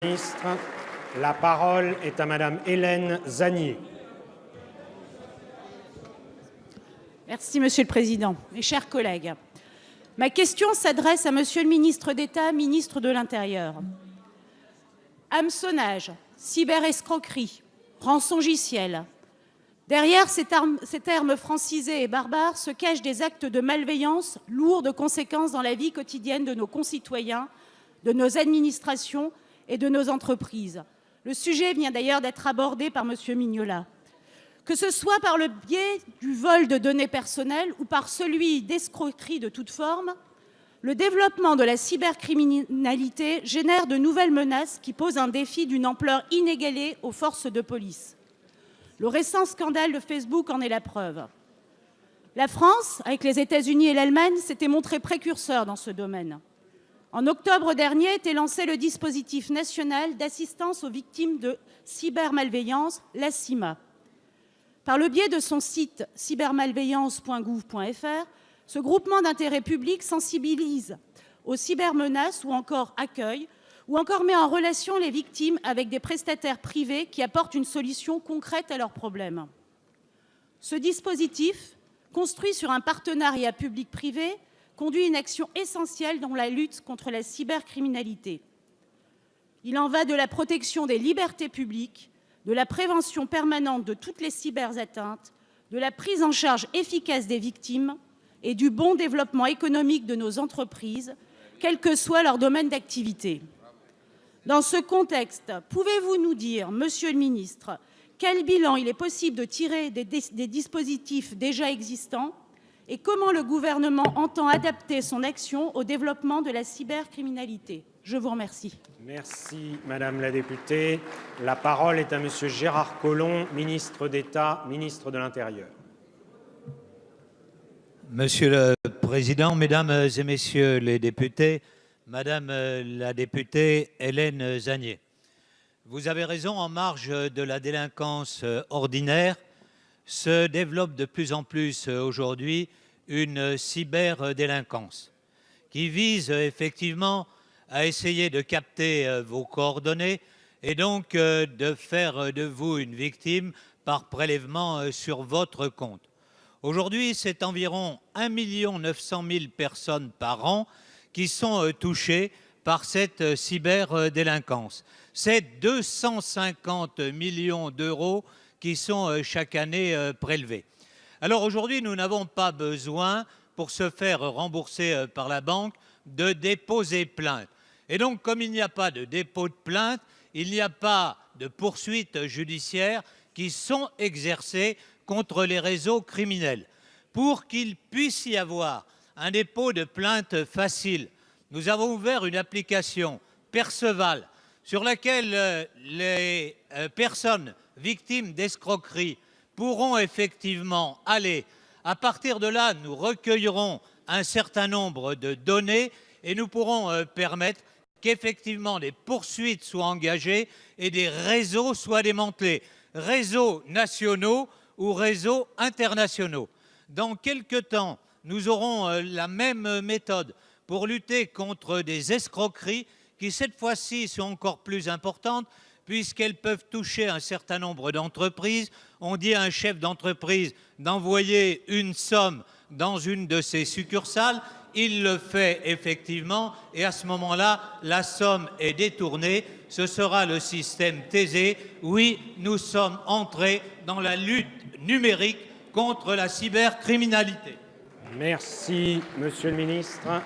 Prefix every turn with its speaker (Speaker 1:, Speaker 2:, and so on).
Speaker 1: Ministre, la parole est à Madame Hélène Zannier.
Speaker 2: Merci, Monsieur le Président. Mes chers collègues, ma question s'adresse à Monsieur le ministre d'État, ministre de l'Intérieur. Hameçonnage, cyberescroquerie, rançongiciel. Derrière ces termes francisés et barbares se cachent des actes de malveillance lourds de conséquences dans la vie quotidienne de nos concitoyens, de nos administrations et de nos entreprises. Le sujet vient d'ailleurs d'être abordé par Monsieur Mignola. Que ce soit par le biais du vol de données personnelles ou par celui d'escroqueries de toute forme, le développement de la cybercriminalité génère de nouvelles menaces qui posent un défi d'une ampleur inégalée aux forces de police. Le récent scandale de Facebook en est la preuve. La France, avec les États-Unis et l'Allemagne, s'était montrée précurseur dans ce domaine. En octobre dernier était lancé le dispositif national d'assistance aux victimes de cybermalveillance, la CIMA. Par le biais de son site cybermalveillance.gouv.fr, ce groupement d'intérêt public sensibilise aux cybermenaces ou encore accueille ou encore met en relation les victimes avec des prestataires privés qui apportent une solution concrète à leurs problèmes. Ce dispositif, construit sur un partenariat public-privé, conduit une action essentielle dans la lutte contre la cybercriminalité. Il en va de la protection des libertés publiques, de la prévention permanente de toutes les cyberatteintes, de la prise en charge efficace des victimes et du bon développement économique de nos entreprises, quel que soit leur domaine d'activité. Dans ce contexte, pouvez-vous nous dire, Monsieur le ministre, quel bilan il est possible de tirer des dispositifs déjà existants et comment le gouvernement entend adapter son action au développement de la cybercriminalité? Je vous remercie.
Speaker 1: Merci, Madame la députée. La parole est à Monsieur Gérard Collomb, ministre d'État, ministre de l'Intérieur.
Speaker 3: Monsieur le Président, Mesdames et Messieurs les députés, Madame la députée Hélène Zannier, vous avez raison, en marge de la délinquance ordinaire, se développe de plus en plus aujourd'hui une cyberdélinquance qui vise effectivement à essayer de capter vos coordonnées et donc de faire de vous une victime par prélèvement sur votre compte. Aujourd'hui, c'est environ 1 900 000 personnes par an qui sont touchées par cette cyberdélinquance. C'est 250 millions d'euros qui sont chaque année prélevés. Alors aujourd'hui, nous n'avons pas besoin, pour se faire rembourser par la banque, de déposer plainte. Et donc, comme il n'y a pas de dépôt de plainte, il n'y a pas de poursuites judiciaires qui sont exercées contre les réseaux criminels. Pour qu'il puisse y avoir un dépôt de plainte facile, nous avons ouvert une application Perceval sur laquelle les personnes victimes d'escroquerie pourront effectivement aller. À partir de là, nous recueillerons un certain nombre de données et nous pourrons permettre qu'effectivement des poursuites soient engagées et des réseaux soient démantelés, réseaux nationaux ou réseaux internationaux. Dans quelque temps, nous aurons la même méthode pour lutter contre des escroqueries qui, cette fois-ci, sont encore plus importantes puisqu'elles peuvent toucher un certain nombre d'entreprises. On dit à un chef d'entreprise d'envoyer une somme dans une de ses succursales. Il le fait effectivement et à ce moment-là, la somme est détournée. Ce sera le système TASE. Oui, nous sommes entrés dans la lutte numérique contre la cybercriminalité.
Speaker 1: Merci, Monsieur le ministre.